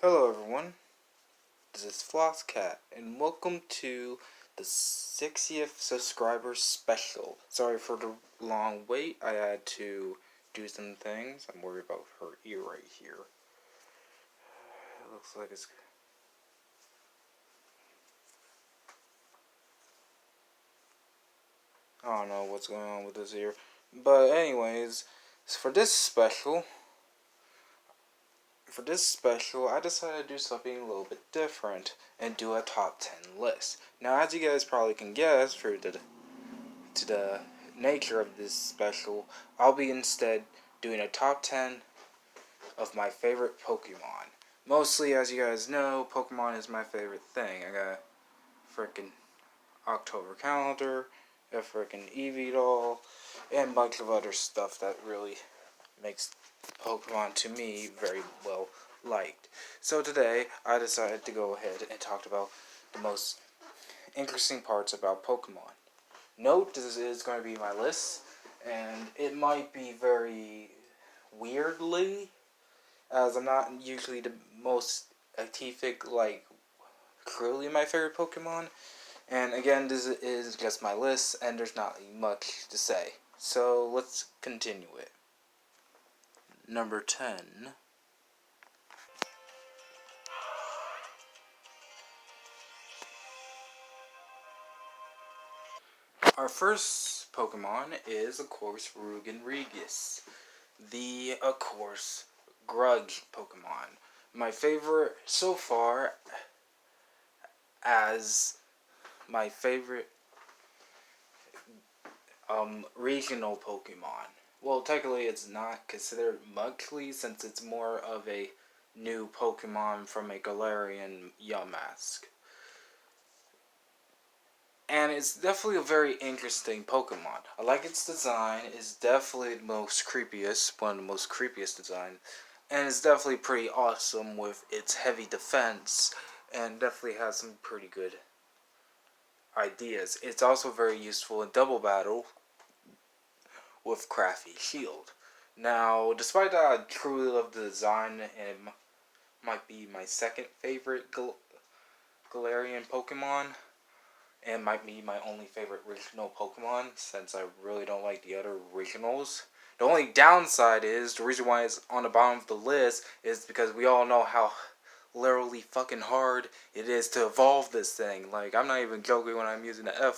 Hello everyone, this is Flosscat, and welcome to the 60th subscriber special. Sorry for the long wait, I had to do some things. I'm worried about her ear right here. It looks like it's... I don't know what's going on with this ear. But anyways, for this special, I decided to do something a little bit different and do a top 10 list. Now, as you guys probably can guess, to the nature of this special, I'll be instead doing a top 10 of my favorite Pokemon. Mostly, as you guys know, Pokemon is my favorite thing. I got a freaking October calendar, a freaking Eevee doll, and a bunch of other stuff that really makes Pokemon to me very well liked. So today, I decided to go ahead and talk about the most interesting parts about Pokemon. Note, this is going to be my list, and it might be very weirdly, as I'm not usually the most activic, like, truly my favorite Pokemon. And again, this is just my list, and there's not much to say. So let's continue it. Number 10. Our first Pokemon is, of course, Rugen Regis, the, of course, Grudge Pokemon. My favorite so far, as my favorite regional Pokemon. Well, technically it's not considered monthly since it's more of a new Pokemon from a Galarian Yamask. And it's definitely a very interesting Pokemon. I like its design. It's definitely the most creepiest, one of the most creepiest designs. And it's definitely pretty awesome with its heavy defense. And definitely has some pretty good ideas. It's also very useful in double battle with Crafty Shield. Now, despite that, I truly love the design, and it might be my second favorite Galarian Pokemon, and might be my only favorite original Pokemon, since I really don't like the other originals. The only downside is, the reason why it's on the bottom of the list is because we all know how literally fucking hard it is to evolve this thing. Like, I'm not even joking when I'm using the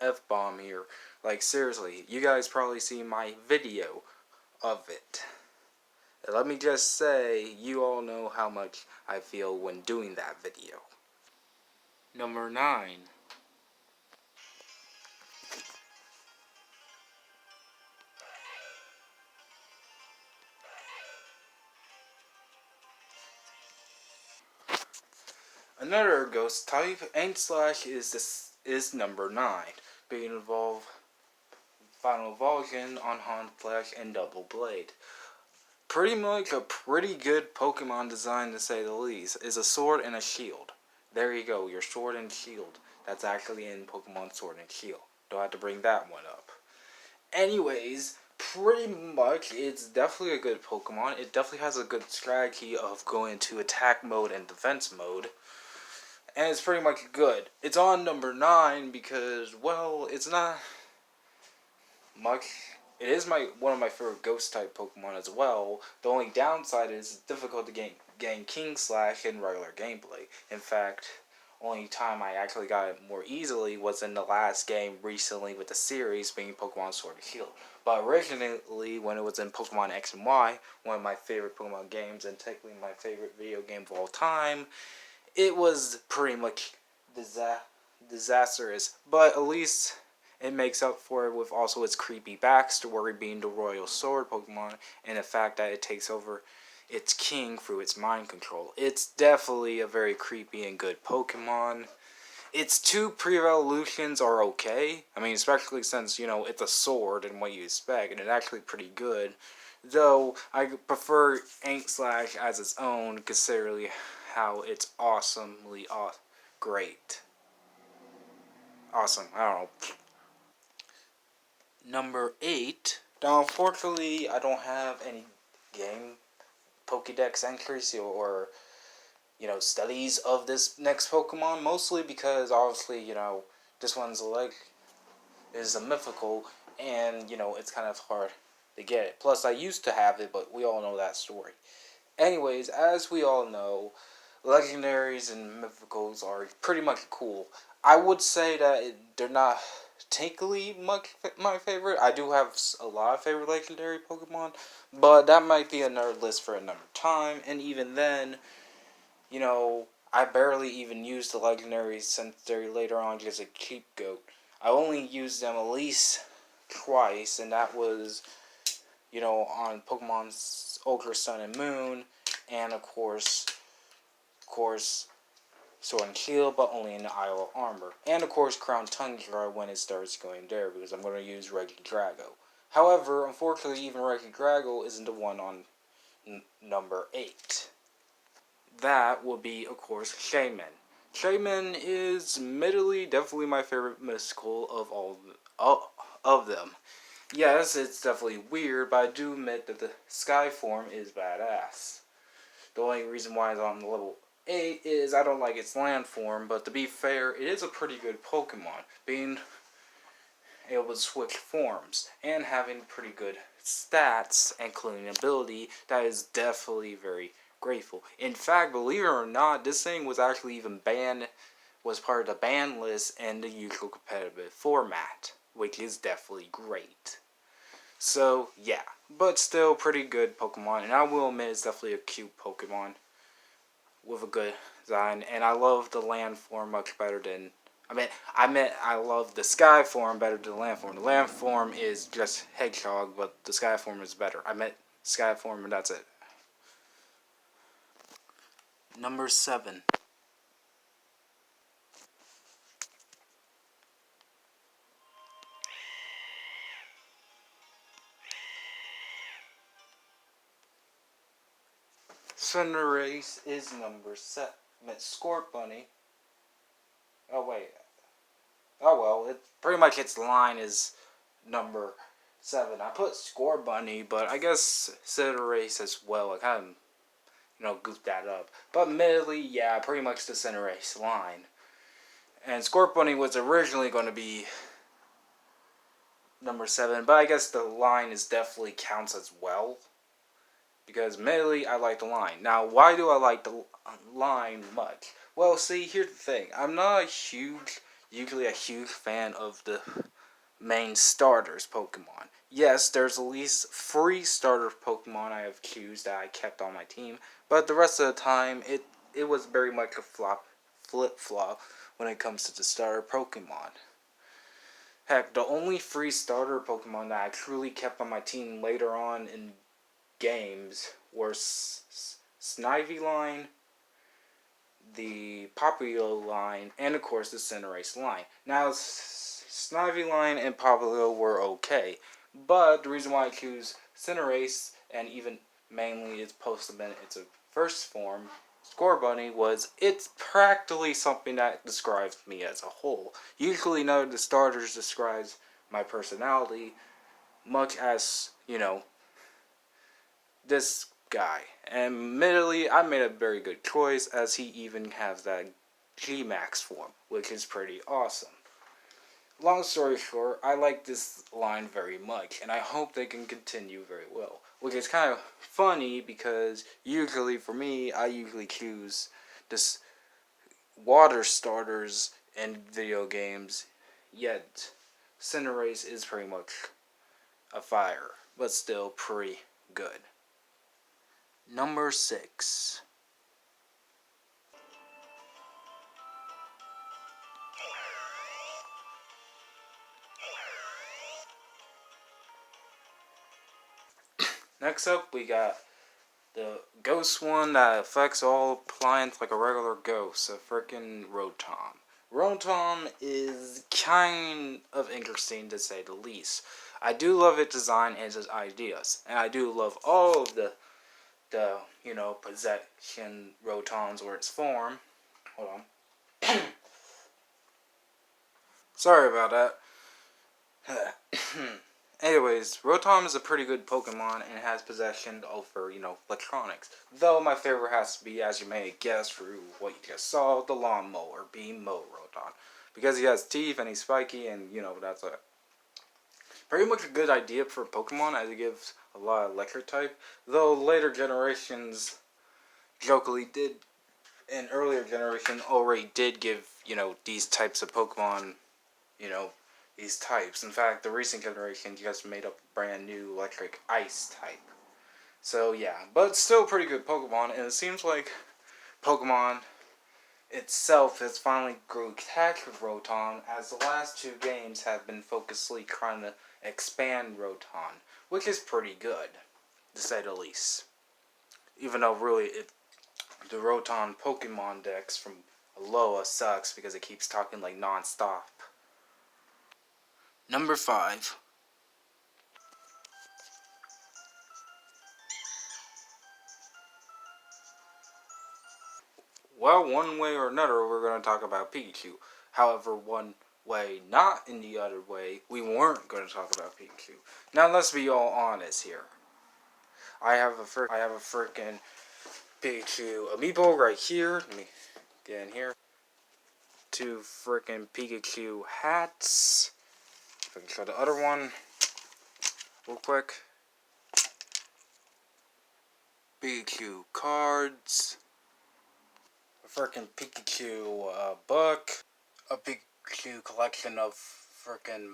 F-bomb here. Like, seriously, you guys probably see my video of it. And let me just say, you all know how much I feel when doing that video. Number 9. Another ghost type, Aimslash is number 9, being involved final evolution on Haunflash and Double Blade. Pretty much a pretty good Pokemon design, to say the least. Is a sword and a shield. There you go, your sword and shield. That's actually in Pokemon Sword and Shield. Don't have to bring that one up. Anyways, pretty much it's definitely a good Pokemon. It definitely has a good strategy of going into attack mode and defense mode. And it's pretty much good. It's on number 9 because, well, it's not much. It is one of my favorite ghost type Pokemon as well. The only downside is it's difficult to gain King Slash in regular gameplay. In fact, only time I actually got it more easily was in the last game recently with the series being Pokemon Sword and Shield. But originally, when it was in Pokemon X and Y, one of my favorite Pokemon games and technically my favorite video game of all time, it was pretty much disastrous. But at least it makes up for it with also its creepy backstory being the Royal Sword Pokemon and the fact that it takes over its king through its mind control. It's definitely a very creepy and good Pokemon. Its 2 pre-evolutions are okay. I mean, especially since, it's a sword and what you expect, and it's actually pretty good. Though, I prefer Aimslash as its own, considering how it's awesomely great. Awesome, I don't know. Number 8. Now, unfortunately, I don't have any game Pokédex entries or studies of this next Pokemon, mostly because obviously, this one's is a mythical, and it's kind of hard to get it. Plus, I used to have it, but we all know that story. Anyways, as we all know, legendaries and mythicals are pretty much cool. I would say that they're not technically much my favorite. I do have a lot of favorite legendary Pokemon, but that might be another list for another time. And even then, I barely even used the legendaries since they're later on just a cheap goat. I only used them at least twice, and that was, on Pokemon's Ultra Sun and Moon, and of course, Sword and Shield, but only in the Isle of Armor. And of course, Crown Tundra when it starts going there, because I'm going to use Regidrago. However, unfortunately, even Regidrago isn't the one on number 8. That will be, of course, Shaman. Shaman is admittedly definitely my favorite mystical of all of them. Yes, it's definitely weird, but I do admit that the Skyform is badass. The only reason why it's on level 8 is I don't like its land form, but to be fair, it is a pretty good Pokemon. Being able to switch forms and having pretty good stats, including ability, that is definitely very grateful. In fact, believe it or not, this thing was actually even was part of the ban list in the usual competitive format, which is definitely great. So, yeah, but still pretty good Pokemon, and I will admit it's definitely a cute Pokemon with a good design, and I love the land form much better than, I love the Sky form better than the land form. The land form is just Hedgehog, but the Sky form is better. I meant Sky form, and that's it. Number 7. Centerrace is number 7. I meant Scorp Bunny. Oh, wait. Oh, well, pretty much its line is number 7. I put Score Bunny, but I guess Centerrace as well. I kind of, goofed that up. But admittedly, yeah, pretty much the Centerrace line. And Score Bunny was originally going to be number 7, but I guess the line is definitely counts as well. Because admittedly, I like the line. Now, why do I like the line much? Well, see, here's the thing. I'm not usually a huge fan of the main starters Pokemon. Yes, there's at least 3 starter Pokemon I have choose that I kept on my team, but the rest of the time it was very much a flip-flop when it comes to the starter Pokemon. Heck, the only 3 starter Pokemon that I truly kept on my team later on in games were Snivy line, the Popplio line, and of course the Centerrace line. Now, Snivy line and Popplio were okay, but the reason why I choose Centerrace, and even mainly its its first form, Score Bunny, was it's practically something that describes me as a whole. Usually none of the starters describes my personality, much as, this guy. And admittedly, I made a very good choice, as he even has that G-Max form, which is pretty awesome. Long story short, I like this line very much, and I hope they can continue very well. Which is kind of funny, because usually for me, I usually choose this water starters in video games, yet Centerrace is pretty much a fire, but still pretty good. Number 6. Next up, we got the ghost one that affects all plants like a regular ghost, a freaking Rotom. Rotom is kind of interesting to say the least. I do love its design and its ideas, and I do love all of the possession Rotoms or its form. Hold on. Sorry about that. Anyways, Rotom is a pretty good Pokemon and has possession over, electronics. Though my favorite has to be, as you may guess through what you just saw, the lawnmower, being Mo Rotom. Because he has teeth and he's spiky and, that's a pretty much a good idea for Pokemon as it gives a lot of electric type. Though later generations jokingly did, in earlier generation already did give, these types of Pokemon, you know, these types. In fact, the recent generation just made up a brand new electric ice type. So yeah, but still pretty good Pokemon, and it seems like Pokemon itself has finally grew attached with Rotom, as the last two games have been focusedly trying to expand Rotom, which is pretty good, to say the least. Even though really the Rotom Pokemon Dex from Alola sucks because it keeps talking like non-stop. Number 5. Well, one way or another, we're going to talk about Pikachu. However, one way, not in the other way, we weren't going to talk about Pikachu. Now, let's be all honest here. I have a freaking Pikachu amiibo right here. Let me get in here. 2 freaking Pikachu hats. If I can show the other one real quick. Pikachu cards. A freaking Pikachu book. A Pikachu collection of freaking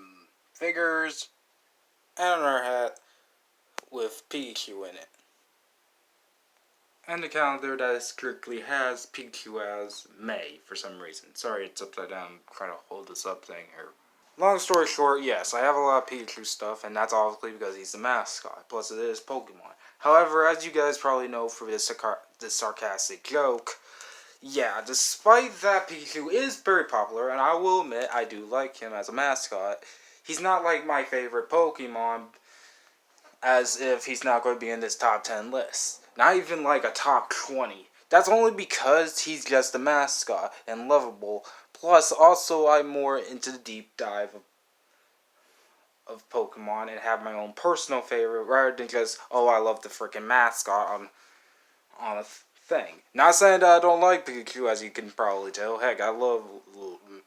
figures. And another hat with Pikachu in it. And the calendar that strictly has Pikachu as May for some reason. Sorry, it's upside down. I'm trying to hold this up thing here. Long story short, yes, I have a lot of Pikachu stuff, and that's obviously because he's the mascot. Plus, it is Pokemon. However, as you guys probably know for this sarcastic joke, yeah, despite that Pikachu is very popular, and I will admit I do like him as a mascot, he's not like my favorite Pokemon, as if he's not going to be in this top 10 list. Not even like a top 20. That's only because he's just a mascot and lovable. Plus, also, I'm more into the deep dive of Pokemon and have my own personal favorite rather than just, oh, I love the freaking mascot on a thing. Not saying that I don't like Pikachu, as you can probably tell. Heck, I love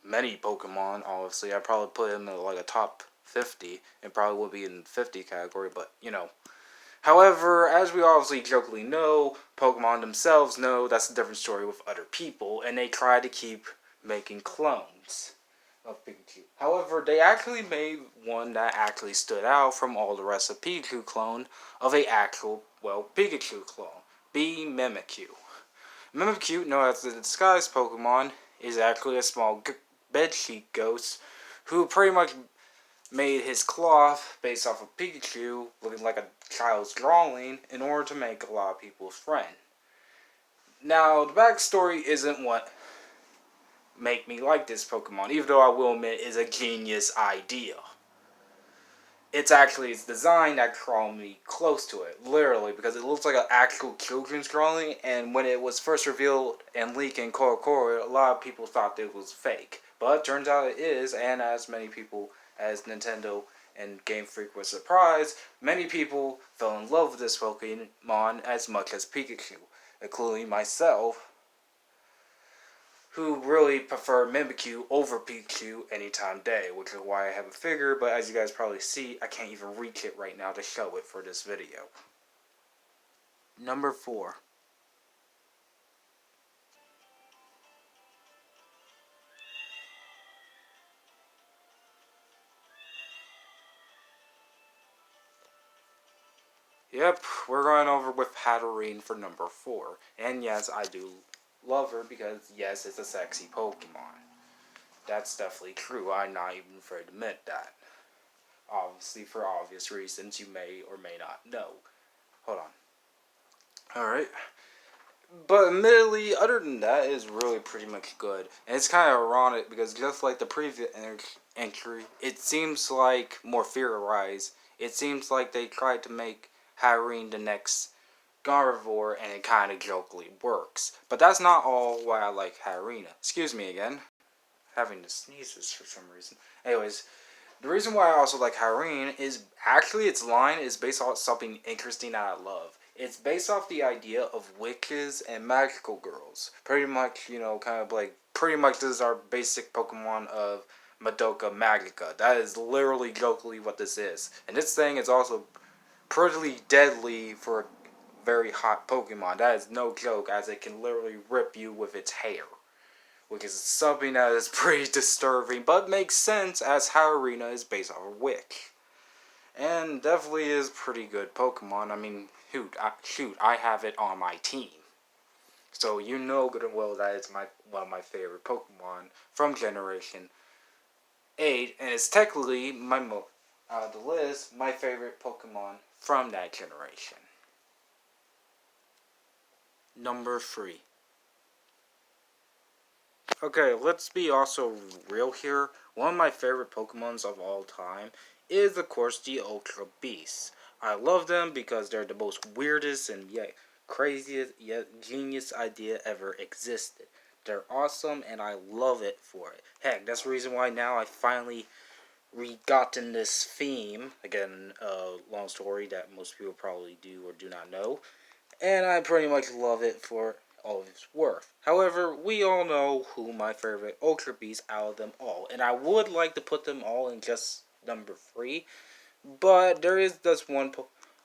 many Pokemon, obviously. I'd probably put him in like a top 50. It probably would be in the 50 category, but, However, as we obviously jokingly know, Pokemon themselves know that's a different story with other people, and they try to keep making clones of Pikachu. However, they actually made one that actually stood out from all the rest of Pikachu clone of a actual, Pikachu clone, being Mimikyu. Mimikyu, known as the disguised Pokemon, is actually a small bedsheet ghost who pretty much made his cloth based off of Pikachu, looking like a child's drawing, in order to make a lot of people's friend. Now, the backstory isn't what make me like this Pokemon, even though I will admit is a genius idea. It's actually its design that drew me close to it, literally, because it looks like an actual children's drawing, and when it was first revealed and leaked in Core, a lot of people thought it was fake. But it turns out it is, and as many people as Nintendo and Game Freak were surprised, many people fell in love with this Pokemon as much as Pikachu, including myself, who really prefer Mimikyu over Pikachu any time day, which is why I have a figure, but as you guys probably see, I can't even reach it right now to show it for this video. Number 4. Yep, we're going over with Irene for number 4. And yes, I do love her because, yes, it's a sexy Pokemon. That's definitely true. I'm not even afraid to admit that. Obviously, for obvious reasons you may or may not know. Hold on. Alright. But admittedly, other than that, it's really pretty much good. And it's kind of ironic because just like the previous entry, it seems like more theorized. It seems like they tried to make Irene the next Gardevoir, and it kind of jokingly works. But that's not all why I like Irene. Excuse me again. Having to sneeze this for some reason. Anyways, The reason why I also like Irene is actually its line is based off something interesting that I love. It's based off the idea of witches and magical girls. Pretty much, kind of like, pretty much this is our basic Pokemon of Madoka Magica. That is literally jokingly what this is. And this thing is also pretty deadly for a very hot Pokemon. That is no joke, as it can literally rip you with its hair, which is something that is pretty disturbing, but makes sense as how Arena is based off of Wick. And definitely is pretty good Pokemon. I mean, I have it on my team. So you know good and well that it's one of my favorite Pokemon from Generation 8, and it's technically out of the list, my favorite Pokemon from that generation. Number 3. Okay, let's be also real here. One of my favorite Pokemons of all time is, of course, the Ultra Beasts. I love them because they're the most weirdest and yet craziest yet genius idea ever existed. They're awesome and I love it for it. Heck, that's the reason why now I finally re-gotten this theme. Again, long story that most people probably do or do not know. And I pretty much love it for all of its worth. However, we all know who my favorite Ultra Beast out of them all. And I would like to put them all in just number 3. But there is this one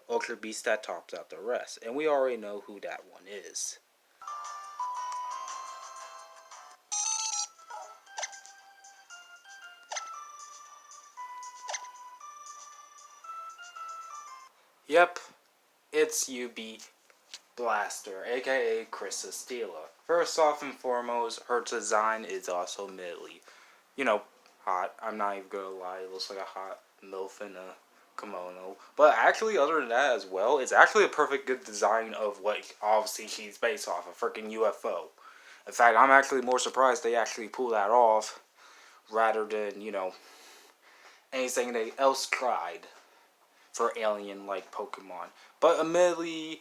Ultra Beast that tops out the rest. And we already know who that one is. Yep, it's UB Blaster, aka Chrysostela. First off and foremost, her design is also middly, hot. I'm not even gonna lie, it looks like a hot MILF in a kimono. But actually, other than that as well, it's actually a perfect good design of what obviously she's based off, a freaking UFO. In fact, I'm actually more surprised they actually pull that off rather than, anything they else tried for alien-like Pokemon. But admittedly,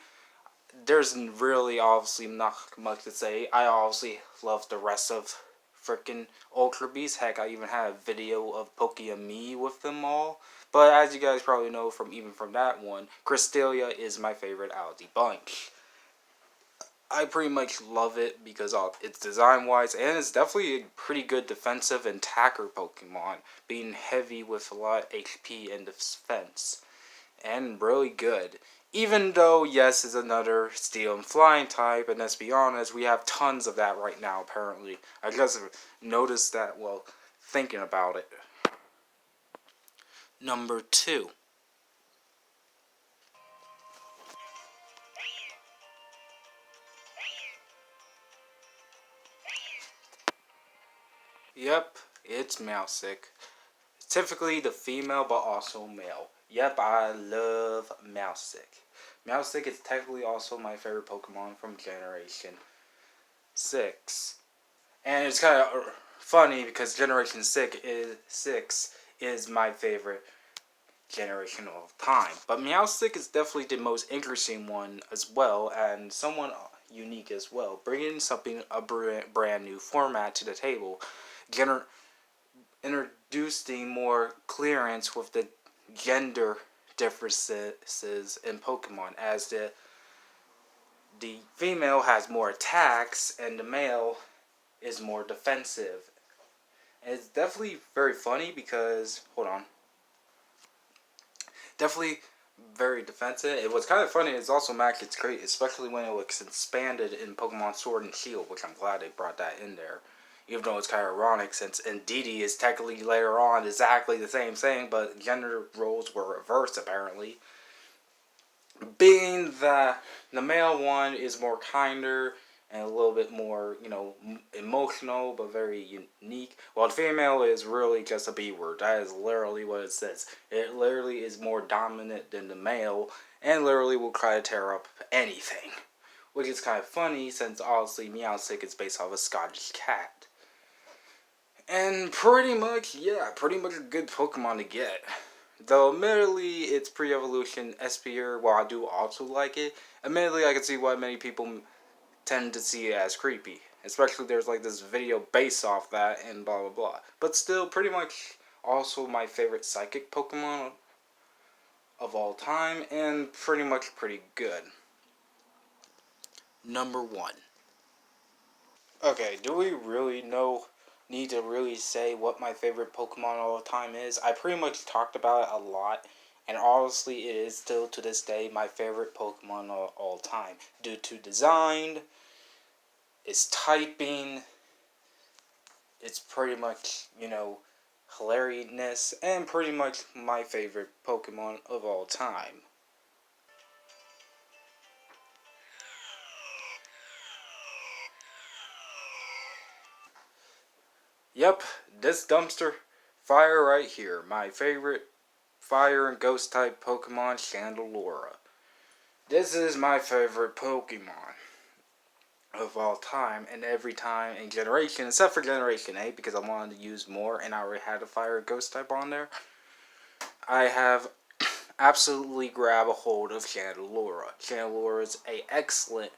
there's really obviously not much to say. I obviously love the rest of freaking Ultra Beasts. Heck, I even had a video of Pokemon with them all. But as you guys probably know from that one, Crystalia is my favorite out of the bunch. I pretty much love it because of its design-wise, and it's definitely a pretty good defensive and attacker Pokemon, being heavy with a lot of HP and defense. And really good. Even though, yes, is another steel and flying type, and let's be honest, we have tons of that right now, apparently. I just noticed that, thinking about it. Number 2. Yep, it's Meowssick. Typically the female, but also male. Yep, I love Meowssick. Meowssick is technically also my favorite Pokemon from Generation 6. And it's kind of funny because Generation 6 is my favorite generation of time. But Meowstic is definitely the most interesting one as well, and somewhat unique as well, bringing a brand new format to the table, introducing more clearance with the gender differences in Pokemon, as the female has more attacks and the male is more defensive. And it's definitely very funny because, hold on, definitely very defensive. It was kind of funny. It's also it's great, especially when it was expanded in Pokemon Sword and Shield, which I'm glad they brought that in there. Even though it's kind of ironic, since Indeedee is technically later on exactly the same thing, but gender roles were reversed apparently. Being that the male one is more kinder and a little bit more, emotional, but very unique. While the female is really just a B word. That is literally what it says. It literally is more dominant than the male, and literally will try to tear up anything. Which is kind of funny, since obviously Meowstic is based off a Scottish cat. And pretty much a good Pokemon to get. Though, admittedly, it's pre-evolution Espear, while I do also like it, admittedly, I can see why many people tend to see it as creepy. Especially there's this video based off that and blah blah blah. But still, pretty much also my favorite psychic Pokemon of all time, and pretty much pretty good. Number 1. Okay, do we really need to really say what my favorite Pokemon of all time is? I pretty much talked about it a lot, and honestly, it is still to this day my favorite Pokemon of all time. Due to design, its typing, it's pretty much, hilarious, and pretty much my favorite Pokemon of all time. Yep, this dumpster fire right here, my favorite fire and ghost type Pokemon, Chandelure. This is my favorite Pokemon of all time, and every time in Generation, except for Generation 8, because I wanted to use more and I already had a fire and ghost type on there, I have absolutely grab a hold of Chandelure. Chandelure is a excellent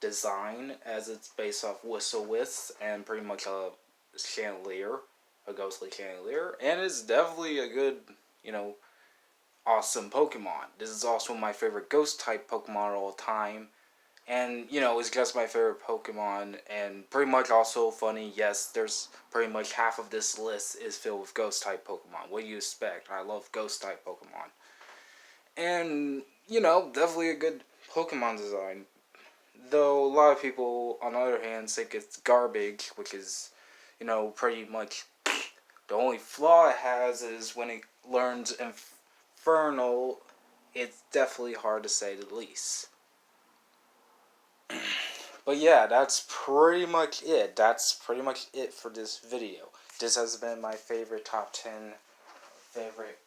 design, as it's based off Whistle-Wisp and pretty much a chandelier, a ghostly chandelier, and it's definitely a good, awesome Pokemon. This is also my favorite ghost type Pokemon of all time, and it's just my favorite Pokemon, and pretty much also funny. Yes, there's pretty much half of this list is filled with ghost type Pokemon. What do you expect? I love ghost type Pokemon, and definitely a good Pokemon design. Though a lot of people, on the other hand, think it's garbage, which is, pretty much the only flaw it has is when it learns Infernal, it's definitely hard to say the least. But yeah, that's pretty much it. That's pretty much it for this video. This has been my favorite top 10 favorite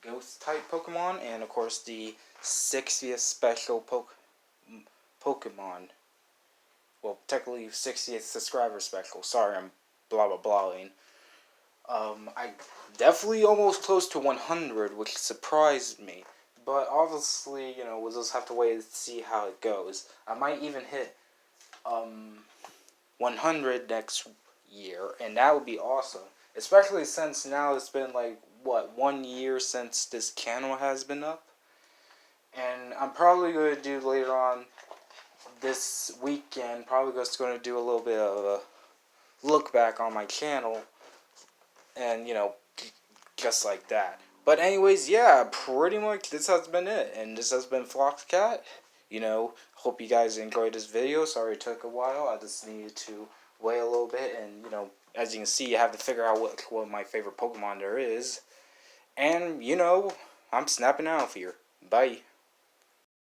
ghost type Pokemon, and of course the 60th special Pokemon. Well, technically 60th subscriber special. Sorry, I'm blah blah blahing. I definitely almost close to 100, which surprised me. But obviously, we'll just have to wait and see how it goes. I might even hit 100 next year, and that would be awesome. Especially since now it's been 1 year since this channel has been up. And I'm probably going to do later on this weekend, probably just going to do a little bit of a look back on my channel, and just like that. But anyways, yeah, pretty much this has been it, and this has been Foxcat. Hope you guys enjoyed this video. Sorry it took a while. I just needed to wait a little bit, and as you can see, I have to figure out what my favorite Pokemon there is. And I'm snapping out of here. Bye.